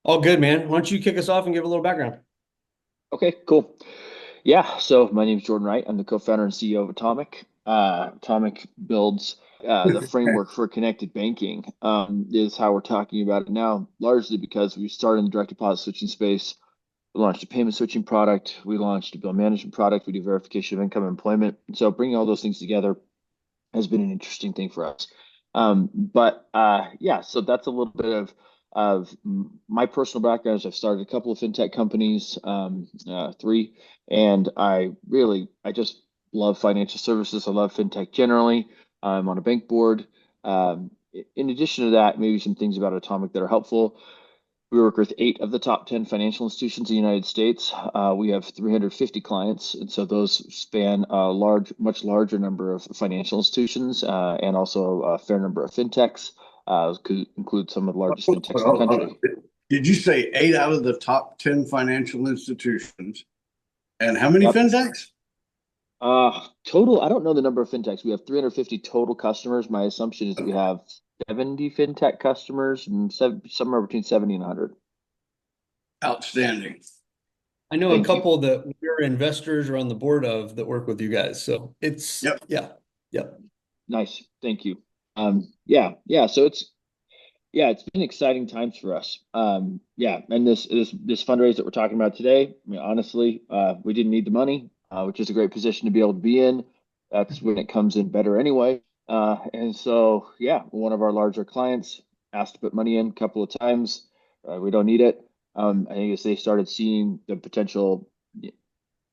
All good, man. Why don't you kick us off and give a little background? Okay, cool. Yeah, so my name is Jordan Wright. I'm the co-founder and CEO of Atomic. Atomic builds the framework for connected banking, is how we're talking about it now, largely because we started in the direct deposit switching space. We launched a payment switching product. We launched a bill management product. We do verification of income and employment. So bringing all those things together has been an interesting thing for us. Yeah, so that's a little bit of my personal background. Is I've started a couple of fintech companies, three, and I just love financial services. I love fintech generally. I'm on a bank board. In addition to that, maybe some things about Atomic that are helpful. We work with 8 of the top 10 financial institutions in the United States. We have 350 clients, and so those span a much larger number of financial institutions and also a fair number of fintechs. Could include some of the largest fintechs in the Hold on. country. Did you say 8 out of the top 10 financial institutions? And how many Yep. fintechs? Total, I don't know the number of fintechs. We have 350 total customers. My assumption is that we have 70 fintech customers and somewhere between 70 and 100. Outstanding. I know a Thank you. couple that we're investors or on the board of that work with you guys. So it's, Yep. yeah, yep. Nice. Thank you. Yeah. So it's been exciting times for us. Yeah, and this fundraise that we're talking about today, I mean, honestly, we didn't need the money, which is a great position to be able to be in. That's when it comes in better anyway. And so, yeah, one of our larger clients asked to put money in a couple of times. We don't need it. I think as they started seeing the potential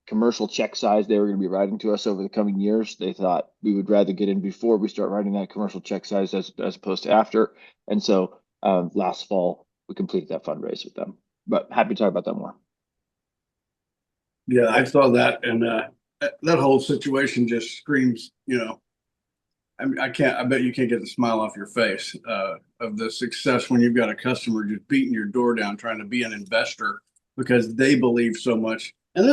commercial check size they were going to be writing to us over the coming years, they thought we would rather get in before we start writing that commercial check size as opposed to after. And so last fall, we completed that fundraise with them. But happy to talk about that more. Yeah, I saw that, and that whole situation just screams, I mean, I bet you can't get the smile off your face of the success when you've got a customer just beating your door down trying to be an investor because they believe so much. And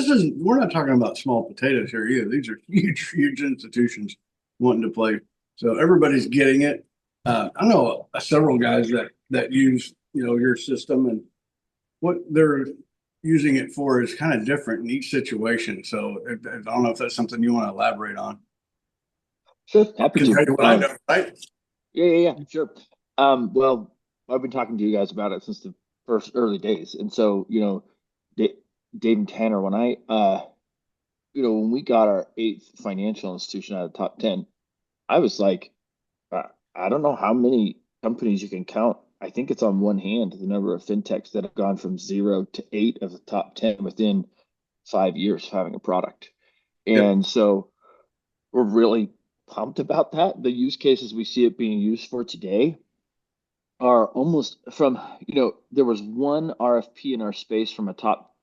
we're not talking about small potatoes here either. These are huge, huge institutions wanting to play. So everybody's getting it. I know several guys that use, your system, and what they're using it for is kind of different in each situation. So I don't know if that's something you want to elaborate on. Sure, I happy can to. tell you what I know, right? Yeah, sure. Well, I've been talking to you guys about it since the first early days, and so Da- Dave and Tanner, when we got our eighth financial institution out of the top 10, I was like, I don't know how many companies you can count. I think it's on one hand the number of fintechs that have gone from 0 to 8 of the top 10 within 5 years of having a product. Yep. And so we're really pumped about that. The use cases we see it being used for today are almost there was one RFP in our space from a top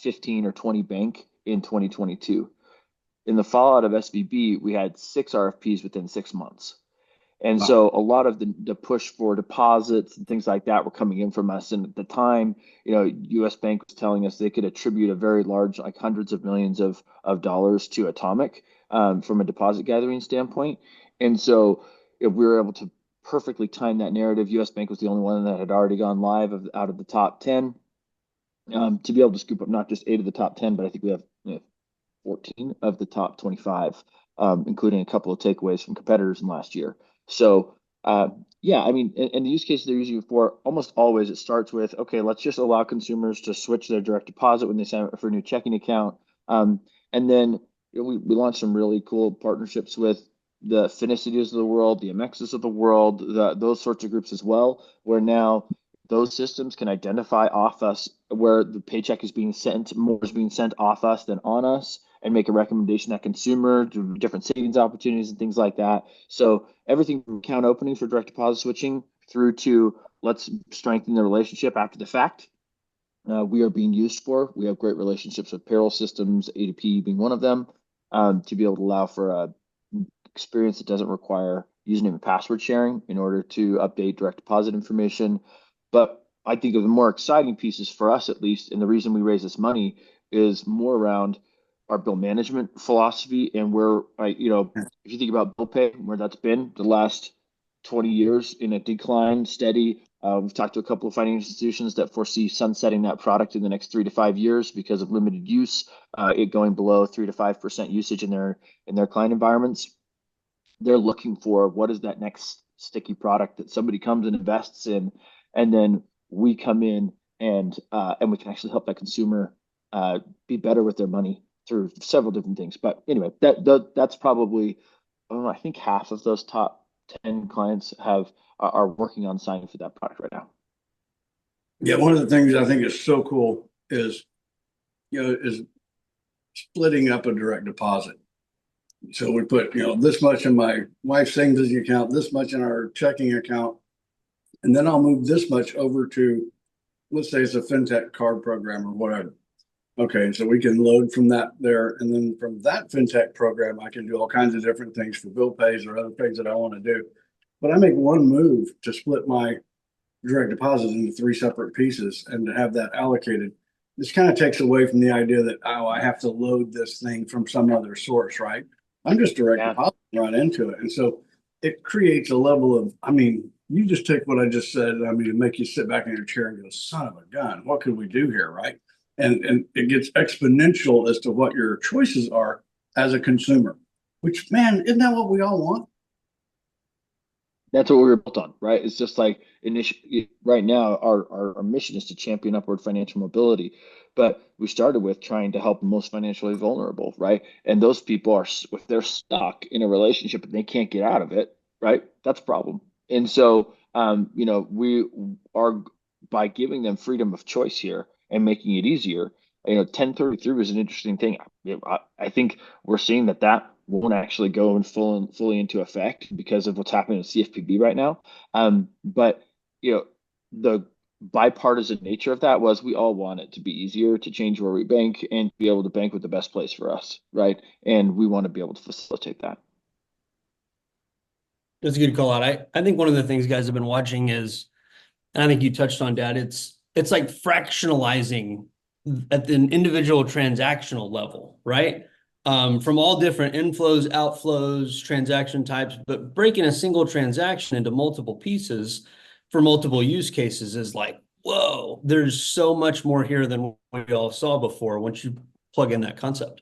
15 or 20 bank in 2022. In the fallout of SVB, we had 6 RFPs within 6 months. And Wow. so a lot of the push for deposits and things like that were coming in from us. And at the time, US Bank was telling us they could attribute a very large, like hundreds of millions of dollars to Atomic from a deposit gathering standpoint. And so if we were able to perfectly time that narrative, US Bank was the only one that had already gone live out of the top 10, to be able to scoop up not just 8 of the top 10, but I think we have 14 of the top 25, including a couple of takeaways from competitors in last year. So, yeah, I mean, and the use cases they're using it for, almost always it starts with, okay, let's just allow consumers to switch their direct deposit when they sign up for a new checking account. And then we launched some really cool partnerships with the Finicities of the world, the Amexes of the world, those sorts of groups as well, where now those systems can identify off us where the paycheck is being sent, more is being sent off us than on us, and make a recommendation to consumer to different savings opportunities and things like that. So everything from account opening for direct deposit switching through to let's strengthen the relationship after the fact. We are being used for. We have great relationships with payroll systems, ADP being one of them, to be able to allow for a experience that doesn't require username and password sharing in order to update direct deposit information. But I think of the more exciting pieces for us, at least, and the reason we raise this money is more around our bill management philosophy and where if you think about bill pay, where that's been the last 20 years in a decline, steady, We've talked to a couple of financial institutions that foresee sunsetting that product in the next 3 to 5 years because of limited use, it going below 3 to 5% usage in their client environments. They're looking for what is that next sticky product that somebody comes and invests in, and then we come in and we can actually help that consumer be better with their money through several different things. But anyway, that's probably, I think half of those top 10 clients are working on signing for that product right now. Yeah, one of the things I think is so cool is splitting up a direct deposit. So we put, this much in my wife's savings account, this much in our checking account, and then I'll move this much over to, let's say it's a FinTech card program or whatever. Okay, so we can load from that there, and then from that FinTech program, I can do all kinds of different things for bill pays or other things that I want to do. But I make one move to split my direct deposit into 3 separate pieces and to have that allocated. This kind of takes away from the idea that, I have to load this thing from some other source, right? I'm just direct deposit right into it. And so it creates a level of, you just take what I just said, and make you sit back in your chair and go, son of a gun, what could we do here, right? And it gets exponential as to what your choices are as a consumer, which, man, isn't that what we all want? That's what we were built on, right? It's just like right now, our mission is to champion upward financial mobility, but we started with trying to help the most financially vulnerable, right? And those people if they're stuck in a relationship and they can't get out of it, right? That's a problem. And so, we are, by giving them freedom of choice here and making it easier. 1033 was an interesting thing. I think we're seeing that won't actually go fully into effect because of what's happening with CFPB right now. But the bipartisan nature of that was we all want it to be easier to change where we bank and be able to bank with the best place for us, right? And we want to be able to facilitate that. That's a good call out. I think one of the things guys have been watching is, and I think you touched on, Dad, it's like fractionalizing at the individual transactional level, right? From all different inflows, outflows, transaction types, but breaking a single transaction into multiple pieces for multiple use cases is like, whoa, there's so much more here than we all saw before once you plug in that concept.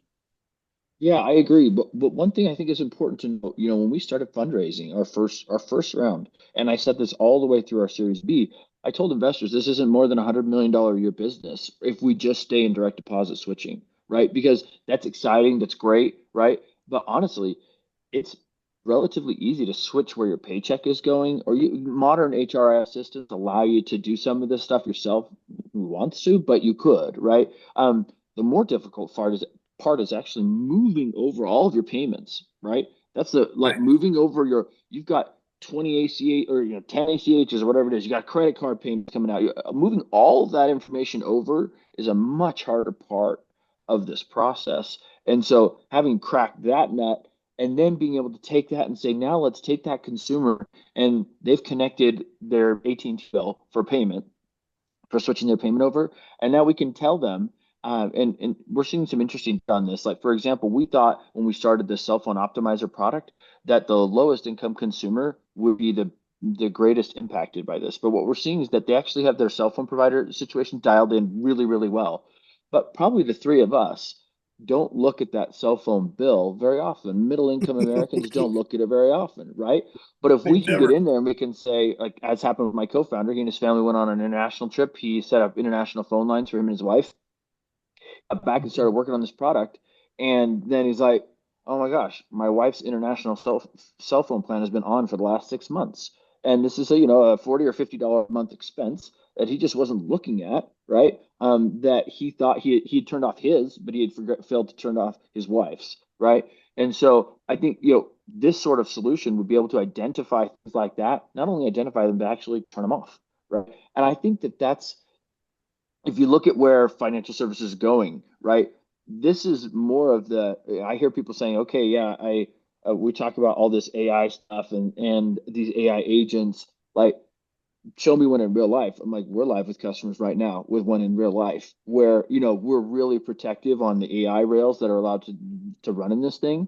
Yeah, I agree. But one thing I think is important to note, when we started fundraising our first round, and I said this all the way through our Series B, I told investors this isn't more than $100 million a year business if we just stay in direct deposit switching, right? Because that's exciting, that's great, right? But honestly, it's relatively easy to switch where your paycheck is going, or modern HRIS systems allow you to do some of this stuff yourself who wants to, but you could, right? The more difficult part is actually moving over all of your payments, right? That's moving over you've got 20 ACH or 10 ACHs or whatever it is. You got credit card payments coming out. Moving all of that information over is a much harder part of this process. And so having cracked that nut and then being able to take that and say, now let's take that consumer, and they've connected their AT&T bill for payment, for switching their payment over. And now we can tell them, and we're seeing some interesting on this. Like, for example, we thought when we started this cell phone optimizer product that the lowest income consumer would be the greatest impacted by this. But what we're seeing is that they actually have their cell phone provider situation dialed in really, really well. But probably the 3 of us don't look at that cell phone bill very often. Middle income Americans don't look at it very often, right? But if we can get in there and we can say, like, as happened with my co-founder, he and his family went on an international trip. He set up international phone lines for him and his wife. Got back and started working on this product. And then he's like, oh my gosh, my wife's international cell phone plan has been on for the last 6 months. And this is a $40 or $50 a month expense that he just wasn't looking at, right? That he thought he turned off his, but he had failed to turn off his wife's, right? And so I think, this sort of solution would be able to identify things like that, not only identify them, but actually turn them off, right? And I think that's, if you look at where financial services is going, right? This is more of I hear people saying, okay, yeah, we talk about all this AI stuff and these AI agents, like, show me one in real life. I'm like, we're live with customers right now with one in real life where, we're really protective on the AI rails that are allowed to run in this thing.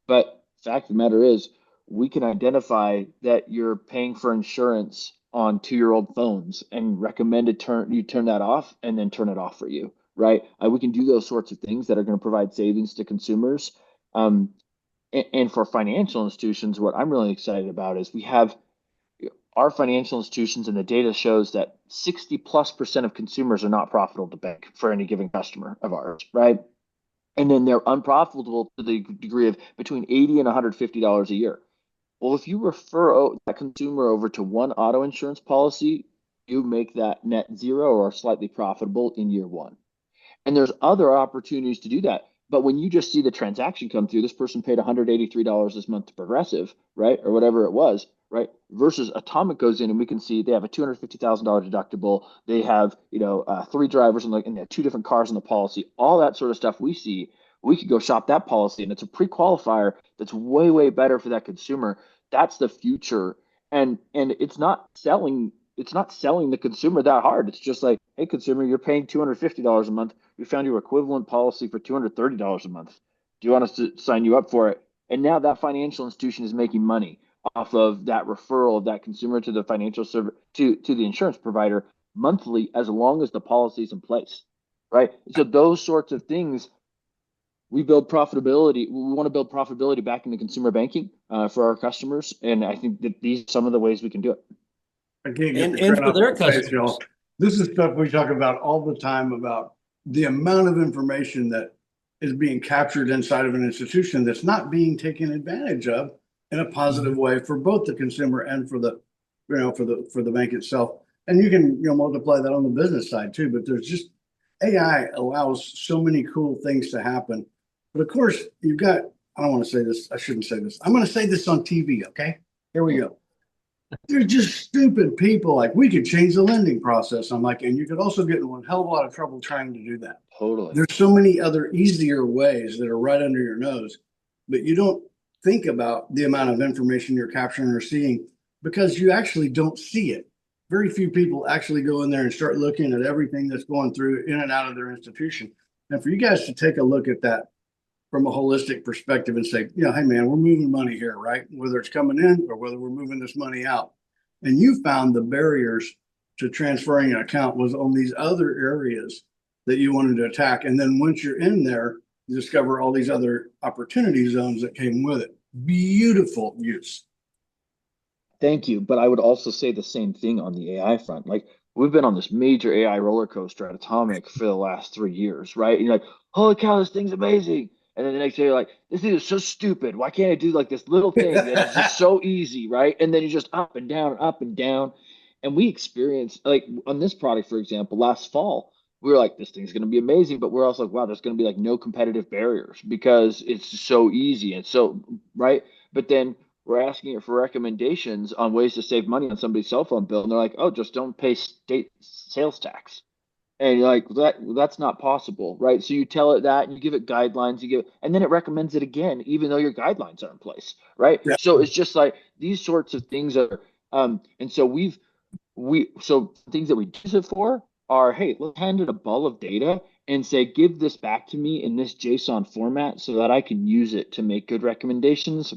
But fact of the matter is, we can identify that you're paying for insurance on 2-year-old phones and recommend you turn that off and then turn it off for you, right? We can do those sorts of things that are going to provide savings to consumers. And for financial institutions, what I'm really excited about is we have our financial institutions, and the data shows that 60+% of consumers are not profitable to bank for any given customer of ours, right? And then they're unprofitable to the degree of between $80 and $150 a year. Well, if you refer that consumer over to one auto insurance policy, you make that net zero or slightly profitable in year one. And there's other opportunities to do that. But when you just see the transaction come through, this person paid $183 this month to Progressive, right? Or whatever it was, right? Versus Atomic goes in and we can see they have a $250,000 deductible. They have, 3 drivers and they have 2 different cars in the policy, all that sort of stuff we see. We could go shop that policy and it's a pre-qualifier that's way, way better for that consumer. That's the future. And it's not selling the consumer that hard. It's just like, hey, consumer, you're paying $250 a month. We found your equivalent policy for $230 a month. Do you want us to sign you up for it? And now that financial institution is making money off of that referral of that consumer to the financial service to the insurance provider monthly, as long as the policy is in place, right? So those sorts of things, we build profitability. We want to build profitability back into consumer banking for our customers, and I think that these are some of the ways we can do it. I can't get the And credit for their off the face, customers. y'all. This is stuff we talk about all the time, about the amount of information that is being captured inside of an institution that's not being taken advantage of in a positive way for both the consumer and for the, for the bank itself. And you can, multiply that on the business side too, but there's just, AI allows so many cool things to happen. But of course, you've got, I don't want to say this, I shouldn't say this. I'm going to say this on TV, okay? Here we go. They're just stupid people. Like, we could change the lending process. I'm like, and you could also get in one hell of a lot of trouble trying to do that. Totally. There's so many other easier ways that are right under your nose, but you don't think about the amount of information you're capturing or seeing because you actually don't see it. Very few people actually go in there and start looking at everything that's going through in and out of their institution. And for you guys to take a look at that from a holistic perspective and say, hey man, we're moving money here, right? Whether it's coming in or whether we're moving this money out. And you found the barriers to transferring an account was on these other areas that you wanted to attack. And then once you're in there, you discover all these other opportunity zones that came with it. Beautiful use. Thank you. But I would also say the same thing on the AI front. Like, we've been on this major AI roller coaster at Atomic for the last 3 years, right? And you're like, holy cow, this thing's amazing. And then the next day you're like, this thing is so stupid. Why can't I do like this little thing that is just so easy, right? And then you're just up and down and up and down. And we experienced, like on this product, for example, last fall, we were like, this thing's going to be amazing. But we're also like, wow, there's going to be like no competitive barriers because it's so easy. And so, right. But then we're asking it for recommendations on ways to save money on somebody's cell phone bill. And they're like, oh, just don't pay state sales tax. And you're like, that's not possible, right? So you tell it that and you give it guidelines, and then it recommends it again, even though your guidelines are in place, right? Yeah. So it's just like these sorts of things are, and so so things that we use it for are, hey, let's hand it a ball of data and say, give this back to me in this JSON format so that I can use it to make good recommendations.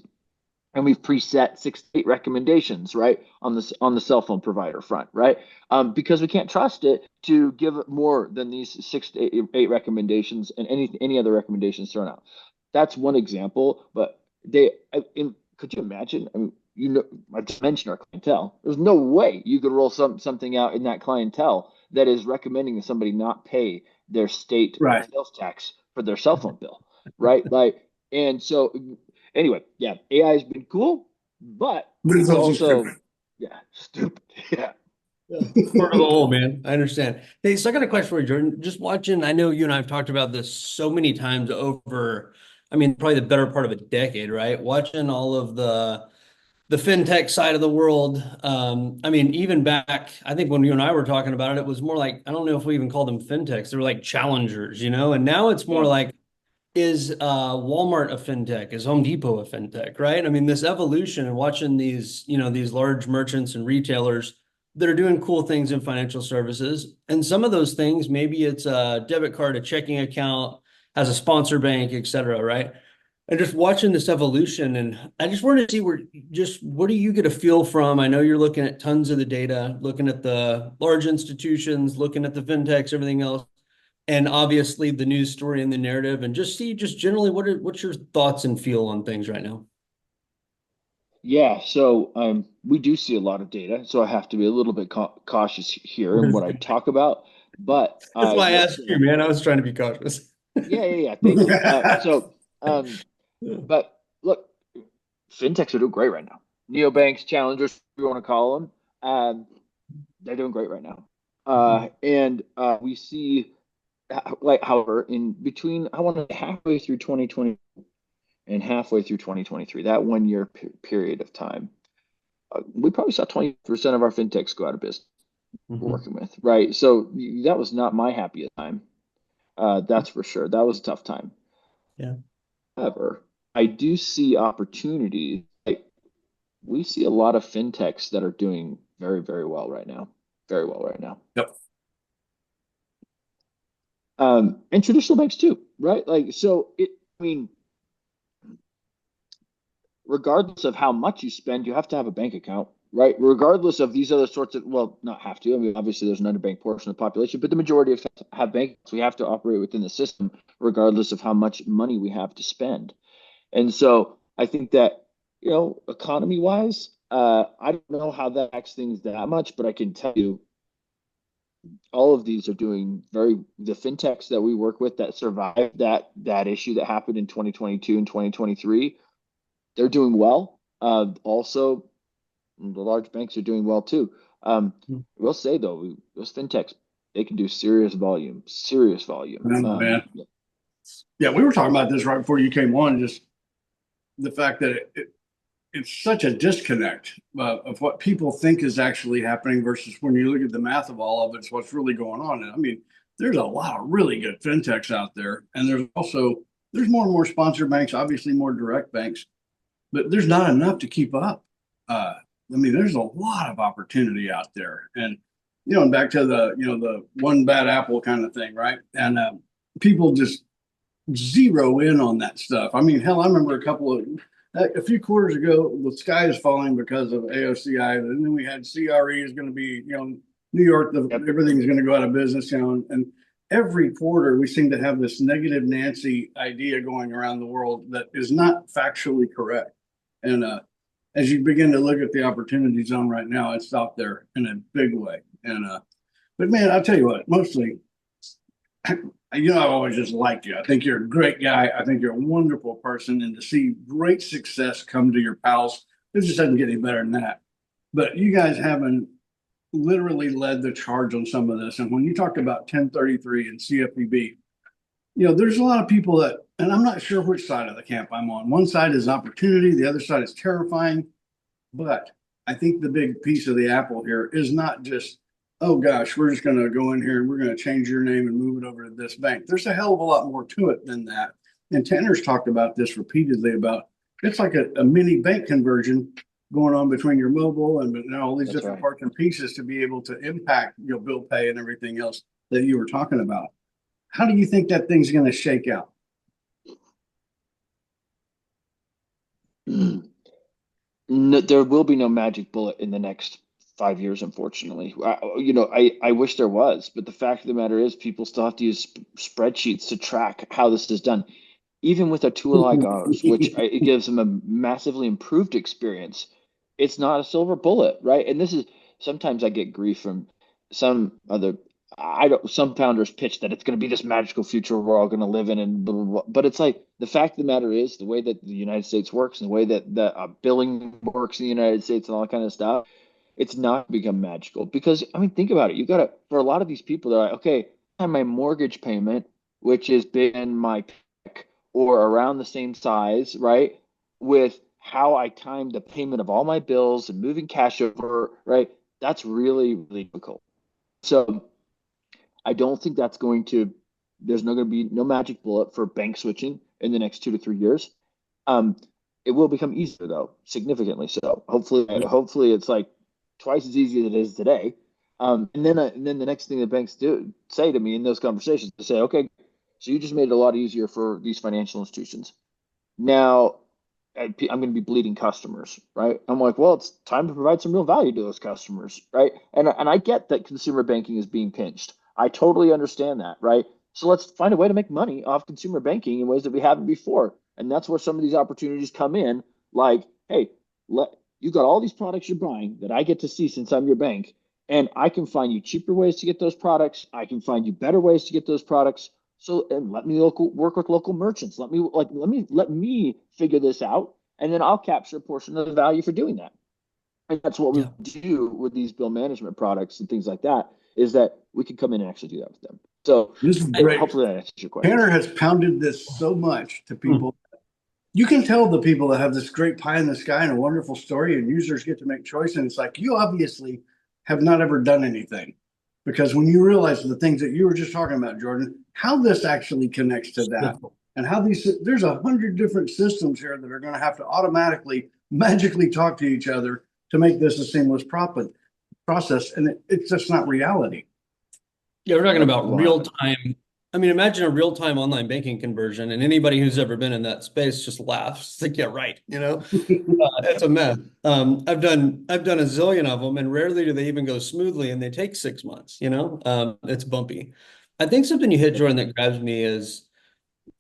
And we've preset 6 to 8 recommendations, right, on the cell phone provider front, right? Because we can't trust it to give it more than these 6 to 8 recommendations and any other recommendations thrown out. That's one example, but could you imagine? I mean, I just mentioned our clientele. There's no way you could roll something out in that clientele that is recommending that somebody not pay their state sales tax for their cell phone bill, right? And so. Anyway, yeah, AI has been cool, but it's also stupid. Stupid. Yeah. Part of the whole, man. I understand. Hey, so I got a question for you, Jordan. Just watching, I know you and I have talked about this so many times over, probably the better part of a decade, right? Watching all of the FinTech side of the world. Even back, I think when you and I were talking about it, it was more like, I don't know if we even called them FinTechs. They were like challengers, and now it's more like, is Walmart a FinTech? Is Home Depot a FinTech, right? This evolution and watching these, these large merchants and retailers that are doing cool things in financial services. And some of those things, maybe it's a debit card, a checking account, has a sponsor bank, et cetera, right? And just watching this evolution, and I just wanted to see what do you get a feel from? I know you're looking at tons of the data, looking at the large institutions, looking at the fintechs, everything else, and obviously the news story and the narrative, and just generally what's your thoughts and feel on things right now? Yeah, so we do see a lot of data, so I have to be a little bit cautious here in what I talk about. But That's I why I will asked you, say, man. I was trying to be cautious. yeah. Thank you. But look, fintechs are doing great right now. Neobanks, challengers, if you want to call them, they're doing great right now. And we see, like, however, in between, I want to halfway through 2020 and halfway through 2023, that 1 year period of time, we probably saw 20% of our fintechs go out of business we're working with, right? So that was not my happiest time. That's for sure. That was a tough time. Yeah. However, I do see opportunities. Like, we see a lot of fintechs that are doing very, very well right now. Very well right now. Yep. And traditional banks too, right? Like, so I mean, regardless of how much you spend, you have to have a bank account, right? Regardless of these other sorts of, well, not have to. I mean, obviously there's an underbanked portion of the population, but the majority of have banks. We have to operate within the system, regardless of how much money we have to spend. And so I think that, economy wise, I don't know how that affects things that much, but I can tell you all of these are doing the fintechs that we work with that survived that issue that happened in 2022 and 2023, they're doing well. Also, the large banks are doing well too. We'll say though, those fintechs, they can do serious volume, serious volume. Man. Yeah, we were talking about this right before you came on, just the fact that it's such a disconnect of what people think is actually happening versus when you look at the math of all of it, it's what's really going on. And I mean, there's a lot of really good fintechs out there, and there's more and more sponsored banks, obviously more direct banks, but there's not enough to keep up. I mean, there's a lot of opportunity out there, and and back to the one bad apple kind of thing, right? And people just zero in on that stuff. I mean, hell, I remember a few quarters ago, the sky is falling because of AOCI, and then we had CRE is going to be, New York, everything's going to go out of business, and every quarter we seem to have this negative Nancy idea going around the world that is not factually correct. And as you begin to look at the opportunity zone right now, it's out there in a big way. And but man, I'll tell you what, mostly, I've always just liked you. I think you're a great guy. I think you're a wonderful person, and to see great success come to your pals, it just doesn't get any better than that. But you guys haven't literally led the charge on some of this. And when you talked about 1033 and CFPB, there's a lot of people that, and I'm not sure which side of the camp I'm on. One side is opportunity, the other side is terrifying. But I think the big piece of the apple here is not just, oh gosh, we're just going to go in here and we're going to change your name and move it over to this bank. There's a hell of a lot more to it than that. And Tanner's talked about this repeatedly about it's like a mini bank conversion going on between your mobile and all these different parts and pieces to be able to impact bill pay and everything else that you were talking about. How do you think that thing's going to shake out? No, there will be no magic bullet in the next 5 years, unfortunately. I wish there was, but the fact of the matter is people still have to use spreadsheets to track how this is done. Even with a tool like ours, which it gives them a massively improved experience, it's not a silver bullet, right? And this is, sometimes I get grief from some founders pitch that it's going to be this magical future we're all going to live in, and blah, blah, blah. But it's like, the fact of the matter is, the way that the United States works and the way that the billing works in the United States and all that kind of stuff, it's not become magical. Because, I mean, think about it. You got to, for a lot of these people, they're like, okay, I have my mortgage payment, which is big in my or around the same size, right? With how I time the payment of all my bills and moving cash over, right? That's really, really difficult. So I don't think there's going to be no magic bullet for bank switching in the next 2 to 3 years. It will become easier though, significantly so. Hopefully it's like twice as easy as it is today. And then the next thing the banks say to me in those conversations, they say, okay, so you just made it a lot easier for these financial institutions. now I'm going to be bleeding customers, right? I'm like, well, it's time to provide some real value to those customers, right? And I get that consumer banking is being pinched. I totally understand that, right? So let's find a way to make money off consumer banking in ways that we haven't before. And that's where some of these opportunities come in. Like, hey, you got all these products you're buying that I get to see since I'm your bank, and I can find you cheaper ways to get those products. I can find you better ways to get those products. So, and let me work with local merchants. Let me figure this out, and then I'll capture a portion of the value for doing that. And that's what we Yeah. do with these bill management products and things like that, is that we can come in and actually do that with them. So This is great. hopefully that answers your question. Tanner has pounded this so much to Hmm. people. You can tell the people that have this great pie in the sky and a wonderful story, and users get to make choice. And it's like, you obviously have not ever done anything, because when you realize the things that you were just talking about, Jordan, how this actually connects to that, and how there's 100 different systems here that are going to have to automatically, magically talk to each other to make this a seamless process. And it's just not reality. Yeah, we're talking about real time. I mean, imagine a real time online banking conversion, and anybody who's ever been in that space just laughs. It's like, yeah, right. It's a mess. I've done a zillion of them, and rarely do they even go smoothly, and they take 6 months. It's bumpy. I think something you hit, Jordan, that grabs me is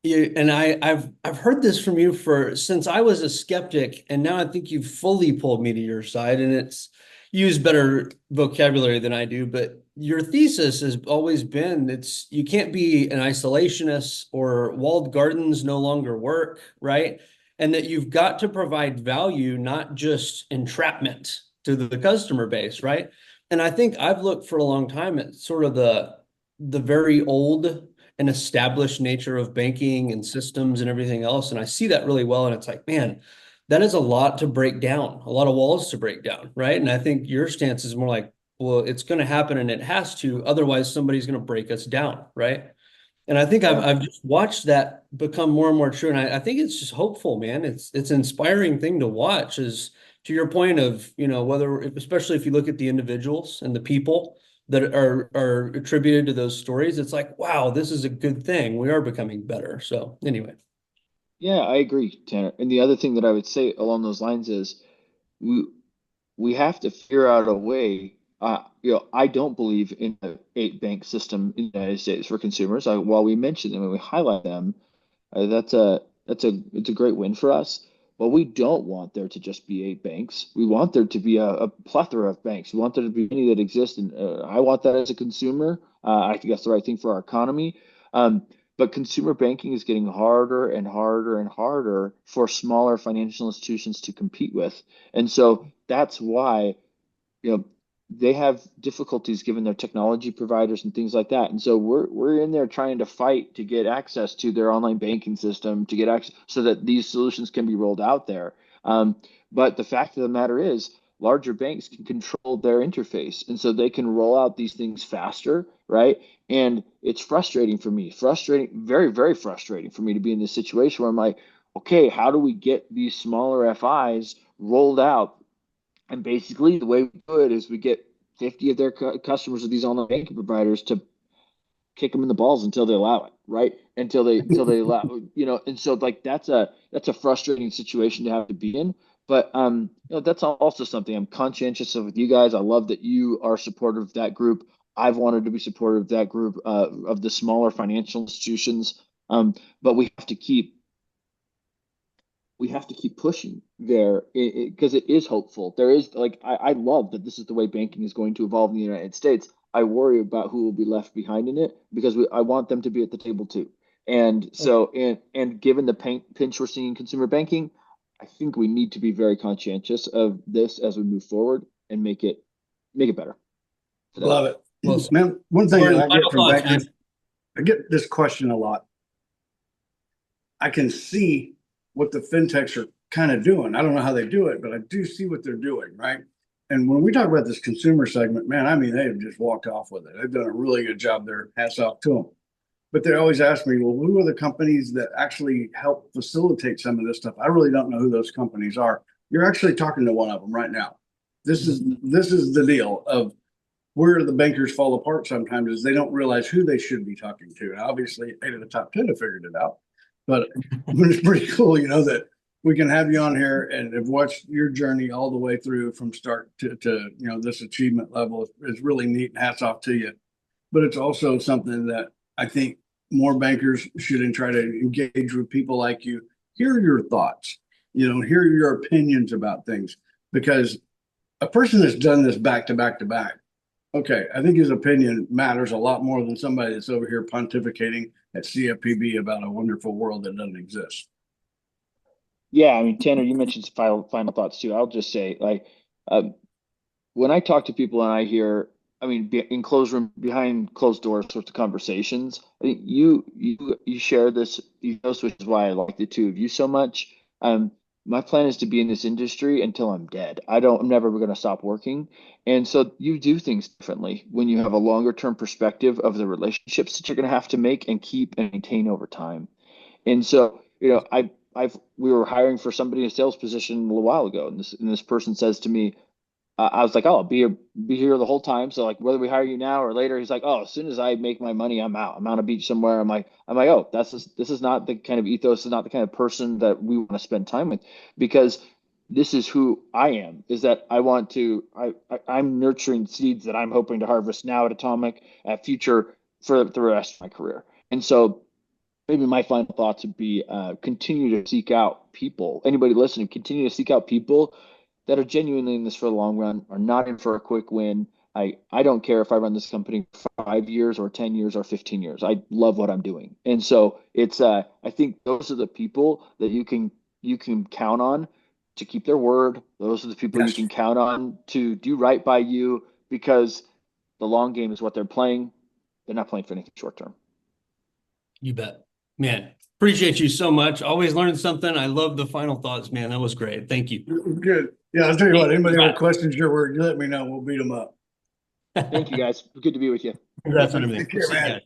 and I've heard this from you since I was a skeptic, and now I think you've fully pulled me to your side, and it's used better vocabulary than I do. But your thesis has always been you can't be an isolationist, or walled gardens no longer work, right? And that you've got to provide value, not just entrapment to the customer base, right? And I think I've looked for a long time at sort of the very old and established nature of banking and systems and everything else. And I see that really well. And it's like, man, that is a lot to break down, a lot of walls to break down, right? And I think your stance is more like, well, it's going to happen and it has to, otherwise somebody's going to break us down, right? And I think I've just watched that become more and more true. And I think it's just hopeful, man. It's an inspiring thing to watch, is to your point of, whether, especially if you look at the individuals and the people that are attributed to those stories, it's like, wow, this is a good thing. We are becoming better. So anyway. Yeah, I agree, Tanner. And the other thing that I would say along those lines is we have to figure out a way. I don't believe in an 8 bank system in the United States for consumers. While we mention them and we highlight them, it's a great win for us. But we don't want there to just be 8 banks. We want there to be a plethora of banks. We want there to be many that exist, and I want that as a consumer. I think that's the right thing for our economy. But consumer banking is getting harder and harder and harder for smaller financial institutions to compete with, and so that's why you know they have difficulties given their technology providers and things like that. And so we're in there trying to fight to get access to their online banking system, to get access so that these solutions can be rolled out there. But the fact of the matter is, larger banks can control their interface, and so they can roll out these things faster, right? And it's frustrating for me, very, very frustrating for me to be in this situation where I'm like, okay, how do we get these smaller FIs rolled out? And basically, the way we do it is we get 50 of their customers of these online banking providers to kick them in the balls until they allow it, right? Until they allow, and so like that's a frustrating situation to have to be in. But that's also something I'm conscientious of with you guys. I love that you are supportive of that group. I've wanted to be supportive of that group of the smaller financial institutions. But we have to keep pushing there because it is hopeful. There is I love that this is the way banking is going to evolve in the United States. I worry about who will be left behind in it because I want them to be at the table too. And so and given the pinch we're seeing in consumer banking, I think we need to be very conscientious of this as we move forward and make it better. Love it. Well, man, one thing I get from bankers, I get this question a lot. I can see what the fintechs are kind of doing. I don't know how they do it, but I do see what they're doing, right? And when we talk about this consumer segment, man, I mean, they've just walked off with it. They've done a really good job there. Hats off to them. But they always ask me, well, who are the companies that actually help facilitate some of this stuff? I really don't know who those companies are. You're actually talking to one of them right now. This is the deal of where the bankers fall apart sometimes, is they don't realize who they should be talking to. And obviously, 8 of the top 10 have figured it out. but it's pretty cool, you know, that we can have you on here and have watched your journey all the way through from start to you know, this achievement level is really neat. Hats off to you. But it's also something that I think more bankers should try to engage with people like you, hear your thoughts, you know, hear your opinions about things, because a person that's done this back to back to back, okay, I think his opinion matters a lot more than somebody that's over here pontificating at CFPB about a wonderful world that doesn't exist. Yeah, I mean, Tanner, you mentioned final thoughts too. I'll just say, like, when I talk to people and I hear, I mean, in closed room, behind closed doors sorts of conversations, I think you share this ethos, which is why I like the two of you so much. My plan is to be in this industry until I'm dead. I'm never going to stop working. And so you do things differently when you have a longer term perspective of the relationships that you're going to have to make and keep and maintain over time. And so, you know, we were hiring for somebody in a sales position a little while ago, and this person says to me, I was like, oh, I'll be here the whole time. So like, whether we hire you now or later, he's like, oh, as soon as I make my money, I'm out. I'm on a beach somewhere. I'm like, oh, this is not the kind of ethos, this is not the kind of person that we want to spend time with, because this is who I am. Is that I'm nurturing seeds that I'm hoping to harvest now at Atomic, at future, for the rest of my career. And so maybe my final thoughts would be continue to seek out people. Anybody listening, continue to seek out people that are genuinely in this for the long run, are not in for a quick win. I don't care if I run this company for 5 years or 10 years or 15 years. I love what I'm doing. And so it's I think those are the people that you can count on to keep their word. Those are the people you can count on to do right by you, because the long game is what they're playing. They're not playing for anything short term. You bet. Man, appreciate you so much. Always learn something. I love the final thoughts, man. That was great. Thank you. Good. Yeah, I'll tell you what, anybody have questions, you let me know. We'll beat them up. Thank you, guys. Good to be with you. Congrats on Take everything. care, man.